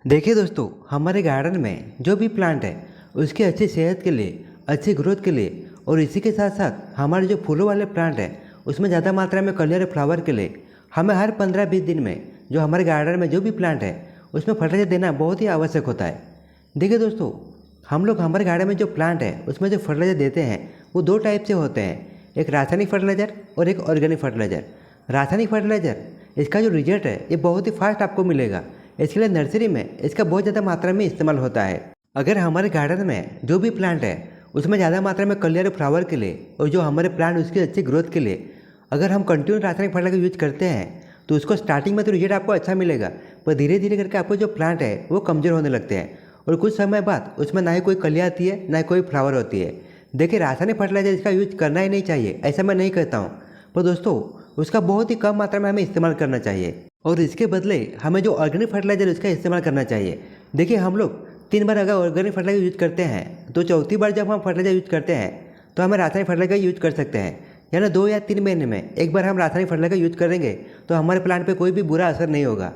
देखिए दोस्तों, हमारे गार्डन में जो भी प्लांट है उसकी अच्छी सेहत के लिए, अच्छी ग्रोथ के लिए और इसी के साथ साथ हमारे जो फूलों वाले प्लांट है उसमें ज़्यादा मात्रा में कलर फ्लावर के लिए हमें हर 15-20 दिन में जो हमारे गार्डन में जो भी प्लांट है उसमें फर्टिलाइजर देना बहुत ही आवश्यक होता है। देखिए दोस्तों, हम लोग हमारे गार्डन में जो प्लांट है उसमें जो फर्टिलाइजर देते हैं वो दो टाइप से होते हैं, एक रासायनिक फर्टिलाइजर और एक ऑर्गेनिक फर्टिलाइजर। रासायनिक फर्टिलाइजर इसका जो रिजल्ट है ये बहुत ही फास्ट आपको मिलेगा, इसके लिए नर्सरी में इसका बहुत ज़्यादा मात्रा में इस्तेमाल होता है। अगर हमारे गार्डन में जो भी प्लांट है उसमें ज़्यादा मात्रा में कलर फ्लावर के लिए और जो हमारे प्लांट उसकी अच्छी ग्रोथ के लिए अगर हम कंटिन्यू रासायनिक फर्टिलाइजर यूज करते हैं तो उसको स्टार्टिंग में तो रिजल्ट आपको अच्छा मिलेगा, पर धीरे धीरे करके आपको जो प्लांट है वो कमज़ोर होने लगते हैं और कुछ समय बाद उसमें ना ही कोई कलियाँ आती है ना ही कोई फ्लावर होती है। देखिए, रासायनिक फर्टिलाइजर इसका यूज करना ही नहीं चाहिए, ऐसा मैं नहीं कहता हूँ, पर दोस्तों उसका बहुत ही कम मात्रा में हमें इस्तेमाल करना चाहिए और इसके बदले हमें जो ऑर्गेनिक फर्टिलाइजर उसका इस्तेमाल करना चाहिए। देखिए, हम लोग 3 बार अगर ऑर्गेनिक फर्टिलाइजर यूज करते हैं तो चौथी बार जब हम फर्टिलाइजर यूज करते हैं तो हमें रासायनिक फर्टिलाइजर यूज कर सकते हैं, यानी 2 या 3 महीने में एक बार हम रासायनिक फर्टिलाइजर यूज करेंगे तो हमारे प्लांट पे कोई भी बुरा असर नहीं होगा।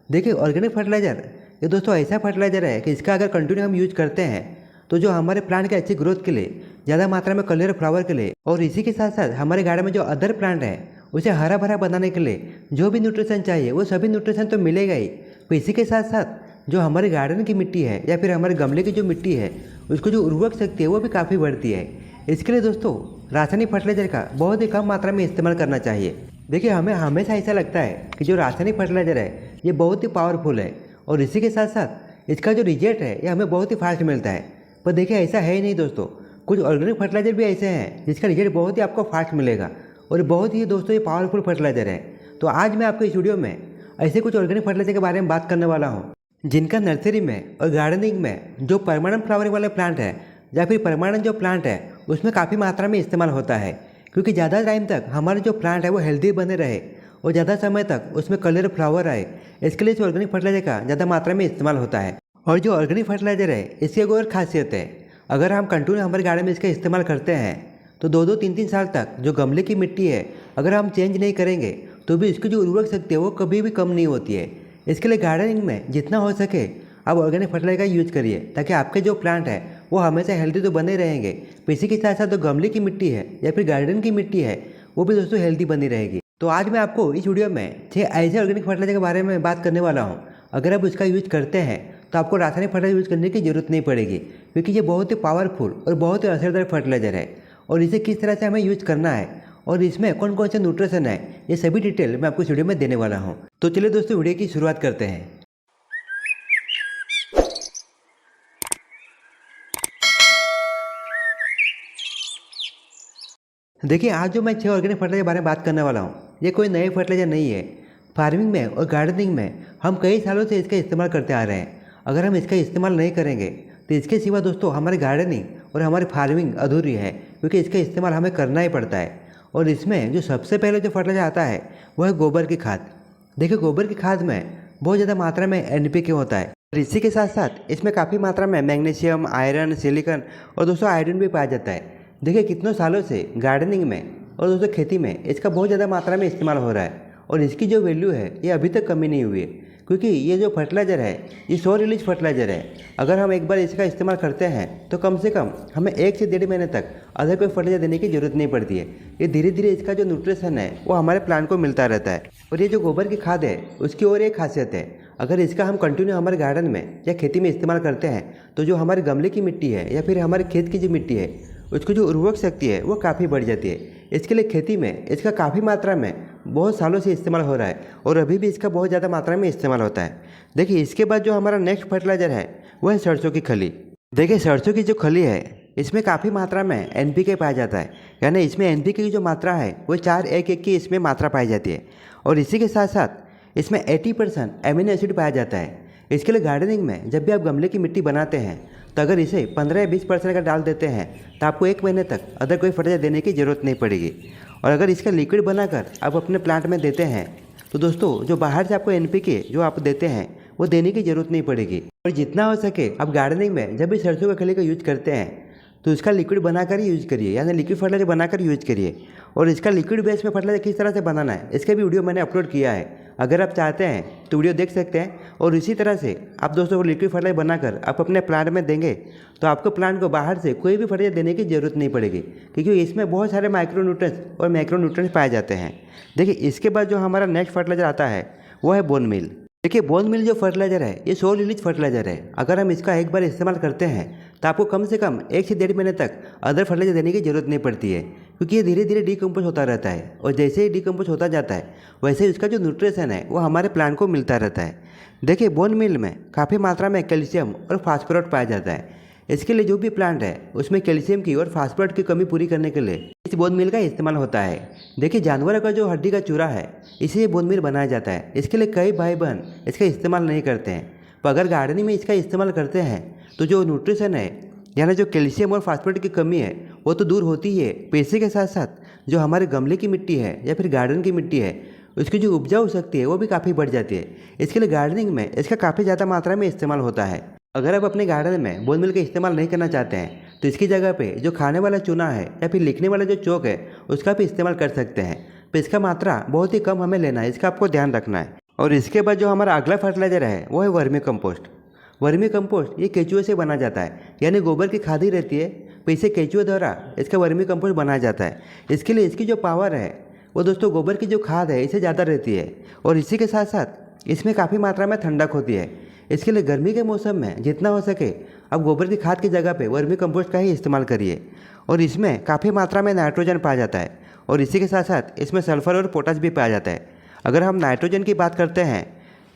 देखिए, ऑर्गेनिक फर्टिलाइजर ये दोस्तों ऐसा फर्टिलाइजर है कि इसका अगर कंटिन्यू हम यूज करते हैं तो जो हमारे प्लांट के अच्छी ग्रोथ के लिए, ज़्यादा मात्रा में कलर फ्लावर के लिए और इसी के साथ साथ हमारे गार्डन में जो अदर प्लांट है उसे हरा भरा बनाने के लिए जो भी न्यूट्रिशन चाहिए वो सभी न्यूट्रिशन तो मिलेगा ही, तो इसी के साथ साथ जो हमारे गार्डन की मिट्टी है या फिर हमारे गमले की जो मिट्टी है उसको जो उर्वरक शक्ति है वो भी काफ़ी बढ़ती है। इसके लिए दोस्तों रासायनिक फर्टिलाइजर का बहुत ही कम मात्रा में इस्तेमाल करना चाहिए। देखिए, हमें हमेशा ऐसा लगता है कि जो रासायनिक फर्टिलाइजर है ये बहुत ही पावरफुल है और इसी के साथ साथ इसका जो रिजल्ट है ये हमें बहुत ही फास्ट मिलता है, पर देखिए ऐसा है ही नहीं दोस्तों। कुछ ऑर्गेनिक फर्टिलाइजर भी ऐसे हैं जिसका रिजल्ट बहुत ही आपको फास्ट मिलेगा और बहुत ही दोस्तों ये पावरफुल फर्टिलाइजर है। तो आज मैं आपको इस वीडियो में ऐसे कुछ ऑर्गेनिक फर्टिलाइजर के बारे में बात करने वाला हूँ जिनका नर्सरी में और गार्डनिंग में जो परमानेंट फ्लावरिंग वाले प्लांट है या फिर परमानेंट जो प्लांट है उसमें काफ़ी मात्रा में इस्तेमाल होता है, क्योंकि ज़्यादा टाइम तक हमारे जो प्लांट है वो हेल्दी बने रहे और ज़्यादा समय तक उसमें कलर फ्लावर आए, इसके लिए इस ऑर्गेनिक फर्टिलाइजर का ज़्यादा मात्रा में इस्तेमाल होता है। और जो ऑर्गेनिक फर्टिलाइजर है इसकी एक और खासियत है, अगर हम कंटिन्यू हमारे गार्डन में इसका इस्तेमाल करते हैं तो 2-2, 3-3 साल तक जो गमले की मिट्टी है अगर हम चेंज नहीं करेंगे तो भी इसकी जो उर्वरक शक्ति है वो कभी भी कम नहीं होती है। इसके लिए गार्डनिंग में जितना हो सके आप ऑर्गेनिक फर्टिलाइजर का यूज करिए ताकि आपके जो प्लांट है वो हमेशा हेल्दी तो बने रहेंगे, इसी के साथ साथ जो गमले की मिट्टी है या फिर गार्डन की मिट्टी है वो भी दोस्तों हेल्दी बनी रहेगी। तो आज मैं आपको इस वीडियो में 6 ऐसे ऑर्गेनिक फर्टिलाइजर के बारे में बात करने वाला हूँ। अगर आप उसका यूज करते हैं तो आपको रासायनिक फर्टिलाइजर यूज करने की जरूरत नहीं पड़ेगी, क्योंकि ये बहुत ही पावरफुल और बहुत ही असरदार फर्टिलाइजर है और इसे किस तरह से हमें यूज करना है और इसमें कौन कौन से न्यूट्रिशन है ये सभी डिटेल मैं आपको इस वीडियो में देने वाला हूँ। तो चलिए दोस्तों वीडियो की शुरुआत करते हैं। देखिए, आज जो मैं 6 ऑर्गेनिक फर्टिलाइजर के बारे में बात करने वाला हूँ ये कोई नए फर्टिलाइजर नहीं है। फार्मिंग में और गार्डनिंग में हम कई सालों से इसका इस्तेमाल करते आ रहे हैं। अगर हम इसका इस्तेमाल नहीं करेंगे तो इसके सिवा दोस्तों हमारी गार्डनिंग और हमारी फार्मिंग अधूरी है, क्योंकि इसका इस्तेमाल हमें करना ही पड़ता है। और इसमें जो सबसे पहले जो फर्टिलाइजर आता है वो है गोबर की खाद। देखिए, गोबर की खाद में बहुत ज़्यादा मात्रा में NPK होता है और इसी के साथ साथ इसमें काफ़ी मात्रा में मैग्नीशियम, आयरन, सिलिकॉन और दोस्तों आयोडीन भी पाया जाता है। देखिए, कितनों सालों से गार्डनिंग में और दोस्तों खेती में इसका बहुत ज़्यादा मात्रा में इस्तेमाल हो रहा है और इसकी जो वैल्यू है ये अभी तक कमी नहीं हुई है, क्योंकि ये जो फर्टिलाइज़र है ये सो रिलीज फर्टिलाइज़र है। अगर हम एक बार इसका इस्तेमाल करते हैं तो कम से कम हमें 1 से 1.5 महीने तक अदर कोई फर्टिलाइजर देने की जरूरत नहीं पड़ती है। ये धीरे धीरे इसका जो न्यूट्रिशन है वो हमारे प्लांट को मिलता रहता है। और ये जो गोबर की खाद है उसकी और एक खासियत है, अगर इसका हम कंटिन्यू हमारे गार्डन में या खेती में इस्तेमाल करते हैं तो जो हमारे गमले की मिट्टी है या फिर हमारे खेत की जो मिट्टी है उसकी जो उर्वरक शक्ति है वो काफ़ी बढ़ जाती है। इसके लिए खेती में इसका काफ़ी मात्रा में बहुत सालों से इस्तेमाल हो रहा है और अभी भी इसका बहुत ज़्यादा मात्रा में इस्तेमाल होता है। देखिए, इसके बाद जो हमारा नेक्स्ट फर्टिलाइजर है वो है सरसों की खली। देखिए, सरसों की जो खली है इसमें काफ़ी मात्रा में NPK पाया जाता है, यानी इसमें NPK की जो मात्रा है वो 4-1-1 की इसमें मात्रा पाई जाती है और इसी के साथ साथ इसमें 80% एमिनो एसिड पाया जाता है। इसके लिए गार्डनिंग में जब भी आप गमले की मिट्टी बनाते हैं तो अगर इसे 15 या 20% का डाल देते हैं तो आपको 1 महीने तक अदर कोई फर्टिलाइजर देने की ज़रूरत नहीं पड़ेगी। और अगर इसका लिक्विड बनाकर आप अपने प्लांट में देते हैं तो दोस्तों जो बाहर से आपको NPK जो आप देते हैं वो देने की ज़रूरत नहीं पड़ेगी। और जितना हो सके आप गार्डनिंग में जब भी सरसों की खली का यूज करते हैं तो इसका लिक्विड बनाकर ही यूज़ करिए, यानी लिक्विड फर्टिलाइजर बनाकर यूज़ करिए। और इसका लिक्विड बेस में फर्टिलाइजर किस तरह से बनाना है इसका भी वीडियो मैंने अपलोड किया है, अगर आप चाहते हैं तो वीडियो देख सकते हैं। और इसी तरह से आप दोस्तों लिक्विड फर्टिलाइजर बनाकर आप अपने प्लांट में देंगे तो आपको प्लांट को बाहर से कोई भी फर्टिलाइजर देने की ज़रूरत नहीं पड़ेगी, क्योंकि इसमें बहुत सारे माइक्रोन्यूट्रिएंट्स और मैक्रोन्यूट्रिएंट्स पाए जाते हैं। देखिए इसके बाद जो हमारा नेक्स्ट फर्टिलाइजर आता है वो है बोन मील। देखिए बोन मील जो फर्टिलाइजर है ये सोल रिलीज फर्टिलाइजर है। अगर हम इसका एक बार इस्तेमाल करते हैं तो आपको कम से कम 1 से 1.5 महीने तक अदर फर्टिलाइजर देने की जरूरत नहीं पड़ती है, क्योंकि ये धीरे धीरे डिकम्पोज होता रहता है और जैसे ही डिकम्पोज होता जाता है वैसे ही उसका जो न्यूट्रिशन है वो हमारे प्लांट को मिलता रहता है। देखिए बोन मील में काफ़ी मात्रा में कैल्शियम और फास्फोरस पाया जाता है। इसके लिए जो भी प्लांट है उसमें कैल्शियम की और फास्फोरस की कमी पूरी करने के लिए इस बोन मील का इस्तेमाल होता है। देखिए जानवरों का जो हड्डी का चूरा है इसे बोन मील बनाया जाता है। इसके लिए कई भाई बहन इसका इस्तेमाल नहीं करते हैं, पर अगर गार्डनिंग में इसका इस्तेमाल करते हैं तो जो न्यूट्रिशन है यानी जो कैल्शियम और फास्फोरस की कमी है वो तो दूर होती ही है, पैसे के साथ साथ जो हमारे गमले की मिट्टी है या फिर गार्डन की मिट्टी है उसकी जो उपजाऊ शक्ति है वो भी काफ़ी बढ़ जाती है। इसके लिए गार्डनिंग में इसका काफ़ी ज़्यादा मात्रा में इस्तेमाल होता है। अगर आप अपने गार्डन में बोन मील का इस्तेमाल नहीं करना चाहते हैं तो इसकी जगह पे जो खाने वाला चूना है या फिर लिखने वाला जो चौक है उसका भी इस्तेमाल कर सकते हैं, पर इसका मात्रा बहुत ही कम हमें लेना है, इसका आपको ध्यान रखना है। और इसके बाद जो हमारा अगला फर्टिलाइजर है वो है वर्मी कंपोस्ट। वर्मी कंपोस्ट ये केचुए से बना जाता है, यानी गोबर की खाद ही रहती है, पर इसे केचुए द्वारा इसका वर्मी कंपोस्ट बनाया जाता है। इसके लिए इसकी जो पावर है वो दोस्तों गोबर की जो खाद है इससे ज़्यादा रहती है और इसी के साथ साथ इसमें काफ़ी मात्रा में ठंडक होती है। इसके लिए गर्मी के मौसम में जितना हो सके आप गोबर की खाद की जगह पे वर्मी कंपोस्ट का ही इस्तेमाल करिए। और इसमें काफ़ी मात्रा में नाइट्रोजन पाया जाता है और इसी के साथ साथ इसमें सल्फर और पोटाश भी पाया जाता है। अगर हम नाइट्रोजन की बात करते हैं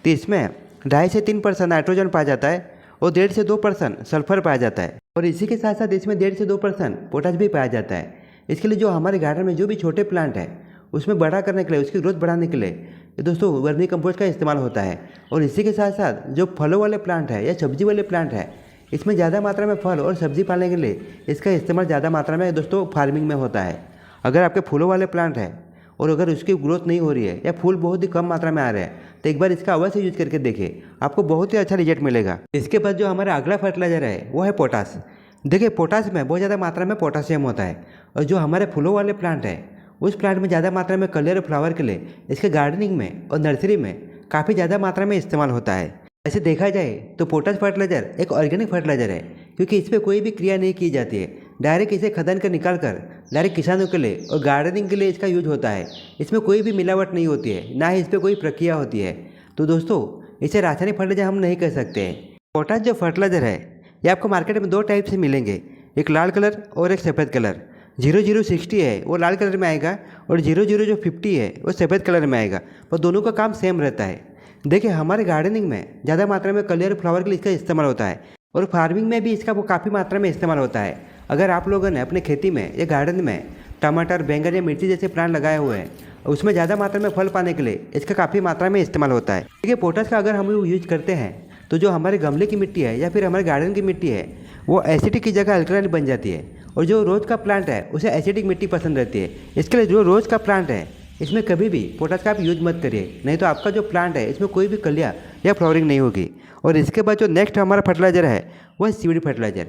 तो इसमें 2.5 से 3% नाइट्रोजन पाया जाता है और 1.5 से 2% सल्फर पाया जाता है और इसी के साथ साथ इसमें 1.5 से 2% पोटाश भी पाया जाता है। इसके लिए जो हमारे गार्डन में जो भी छोटे प्लांट है उसमें बड़ा करने के लिए, उसकी ग्रोथ बढ़ाने के लिए दोस्तों वर्मी कंपोस्ट का इस्तेमाल होता है। और इसी के साथ साथ जो फलों वाले प्लांट है या सब्जी वाले प्लांट है इसमें ज़्यादा मात्रा में फल और सब्जी पालने के लिए इसका इस्तेमाल ज़्यादा मात्रा में दोस्तों फार्मिंग में होता है। अगर आपके फूलों वाले प्लांट है और अगर उसकी ग्रोथ नहीं हो रही है या फूल बहुत ही कम मात्रा में आ रहे हैं तो एक बार इसका अवश्य यूज करके देखिए, आपको बहुत ही अच्छा रिजल्ट मिलेगा। इसके बाद जो हमारा अगला फर्टिलाइजर है वो है पोटास। देखिए पोटास में बहुत ज़्यादा मात्रा में पोटासियम होता है और जो हमारे फूलों वाले प्लांट है उस प्लांट में ज़्यादा मात्रा में कलर और फ्लावर के लिए इसके गार्डनिंग में और नर्सरी में काफ़ी ज़्यादा मात्रा में इस्तेमाल होता है। ऐसे देखा जाए तो पोटास फर्टिलाइजर एक ऑर्गेनिक फर्टिलाइजर है, क्योंकि इस पर कोई भी क्रिया नहीं की जाती है, डायरेक्ट इसे खदन कर निकाल कर डायरेक्ट किसानों के लिए और गार्डनिंग के लिए इसका यूज होता है। इसमें कोई भी मिलावट नहीं होती है, ना ही इस पर कोई प्रक्रिया होती है। तो दोस्तों इसे रासायनिक फर्टिलाइजर हम नहीं कह सकते हैं। पोटास जो फर्टिलाइजर है ये आपको मार्केट में 2 टाइप से मिलेंगे, एक लाल कलर और एक सफ़ेद कलर। 0060 है वो लाल कलर में आएगा और 0050 है वो सफ़ेद कलर में आएगा, पर दोनों का काम सेम रहता है। देखिए हमारे गार्डनिंग में ज़्यादा मात्रा में कलर और फ्लावर के लिए इसका इस्तेमाल होता है और फार्मिंग में भी इसका वो काफ़ी मात्रा में इस्तेमाल होता है। अगर आप लोगों ने अपने खेती में या गार्डन में टमाटर, बैंगन या मिर्ची जैसे प्लांट लगाए हुए हैं उसमें ज़्यादा मात्रा में फल पाने के लिए इसका काफ़ी मात्रा में इस्तेमाल होता है। देखिए पोटास का अगर हम यूज करते हैं तो जो हमारे गमले की मिट्टी है या फिर हमारे गार्डन की मिट्टी है वो एसिडिक की जगह अल्कलाइन बन जाती है और जो रोज़ का प्लांट है उसे एसिडिक मिट्टी पसंद रहती है। इसके लिए जो रोज़ का प्लांट है इसमें कभी भी पोटास का आप यूज मत करिए, नहीं तो आपका जो प्लांट है इसमें कोई भी कलियाँ या फ्लावरिंग नहीं होगी। और इसके बाद जो नेक्स्ट हमारा फर्टिलाइजर है वह सीवीड फर्टिलाइजर।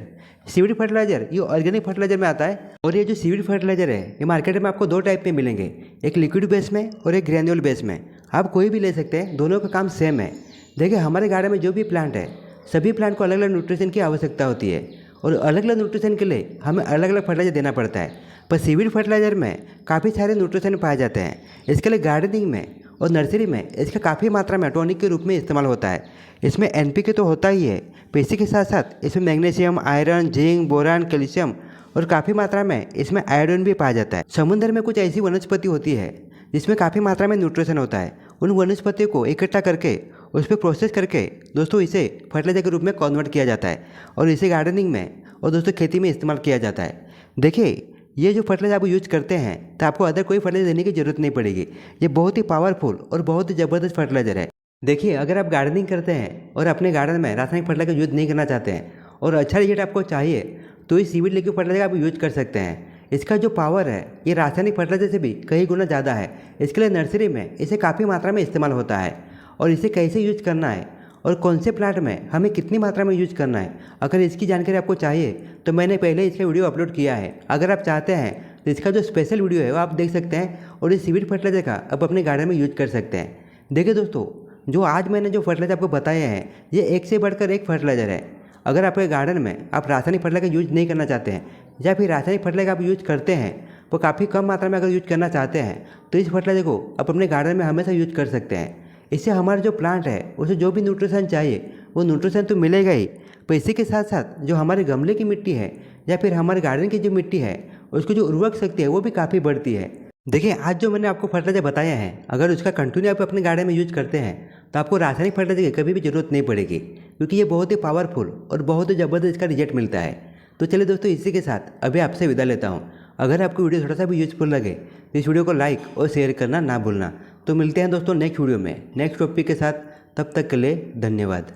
सीवीड फर्टिलाइजर ये ऑर्गेनिक फर्टिलाइजर में आता है और ये जो सीवीड फर्टिलाइजर है ये मार्केट में आपको 2 टाइप में मिलेंगे, एक लिक्विड बेस में और एक ग्रैन्यूल बेस में। आप कोई भी ले सकते हैं, दोनों का काम सेम है। देखिए हमारे गार्डन में जो भी प्लांट है सभी प्लांट को अलग अलग न्यूट्रिशन की आवश्यकता होती है और अलग अलग न्यूट्रिशन के लिए हमें अलग अलग फर्टिलाइजर देना पड़ता है, पर सीवीड फर्टिलाइजर में काफ़ी सारे न्यूट्रिशन पाए जाते हैं। इसके लिए गार्डनिंग में और नर्सरी में इसका काफ़ी मात्रा में टॉनिक के रूप में इस्तेमाल होता है। इसमें एनपीके तो होता ही है, पेशी के साथ साथ इसमें magnesium, iron, zinc, boron, calcium और काफ़ी मात्रा में इसमें आयोडीन भी पाया जाता है। समुद्र में कुछ ऐसी वनस्पति होती है जिसमें काफ़ी मात्रा में न्यूट्रिशन होता है। उन वनस्पतियों को इकट्ठा करके उस पर प्रोसेस करके दोस्तों इसे फर्टिलाइजर के रूप में कन्वर्ट किया जाता है और इसे गार्डनिंग में और दोस्तों खेती में इस्तेमाल किया जाता है। देखिए ये जो फर्टिलाइजर आप यूज करते हैं तो आपको अदर कोई फर्टिलाइजर देने की जरूरत नहीं पड़ेगी। ये बहुत ही पावरफुल और बहुत ही ज़बरदस्त फर्टिलाइजर है। देखिए अगर आप गार्डनिंग करते हैं और अपने गार्डन में रासायनिक फर्टिलाइजर यूज नहीं करना चाहते हैं और अच्छा रिजल्ट आपको चाहिए तो इस सीवीड लिक्विड फर्टिलाइजर आप यूज कर सकते हैं। इसका जो पावर है ये रासायनिक फर्टिलाइजर से भी कई गुना ज़्यादा है। इसके लिए नर्सरी में इसे काफ़ी मात्रा में इस्तेमाल होता है और इसे कैसे यूज करना है और कौन से प्लांट में हमें कितनी मात्रा में यूज करना है, अगर इसकी जानकारी आपको चाहिए तो मैंने पहले इसका वीडियो अपलोड किया है। अगर आप चाहते हैं तो इसका जो स्पेशल वीडियो है वो आप देख सकते हैं और इस सीवीड फर्टिलाइजर का आप अपने गार्डन में यूज कर सकते हैं। देखिए दोस्तों, जो आज मैंने जो फर्टिलाइजर आपको बताए हैं ये एक से बढ़कर एक फर्टिलाइजर है। अगर आपके गार्डन में आप रासायनिक फर्टिलाइजर यूज नहीं करना चाहते हैं या फिर रासायनिक फर्टिलाइजर आप यूज करते हैं वो काफ़ी कम मात्रा में अगर यूज करना चाहते हैं तो इस फर्टिलाइजर को आप अपने गार्डन में हमेशा यूज कर सकते हैं। इससे हमारा जो प्लांट है उसे जो भी न्यूट्रिशन चाहिए वो न्यूट्रिशन तो मिलेगा ही, पर इसी के साथ साथ जो हमारे गमले की मिट्टी है या फिर हमारे गार्डन की जो मिट्टी है उसकी जो उर्वरक शक्ति है वो भी काफ़ी बढ़ती है। देखिए, आज जो मैंने आपको फर्टिलाइजर बताया है अगर उसका कंटिन्यू आप अपने गार्डन में यूज करते हैं तो आपको रासायनिक फर्टिलाइजर की कभी भी ज़रूरत नहीं पड़ेगी, क्योंकि ये बहुत ही पावरफुल और बहुत ही ज़बरदस्त इसका रिजल्ट मिलता है। तो चलिए दोस्तों, इसी के साथ अभी आपसे विदा लेता हूँ। अगर आपको वीडियो थोड़ा सा भी यूजफुल लगे तो इस वीडियो को लाइक और शेयर करना ना भूलना। तो मिलते हैं दोस्तों नेक्स्ट वीडियो में नेक्स्ट टॉपिक के साथ। तब तक के लिए धन्यवाद।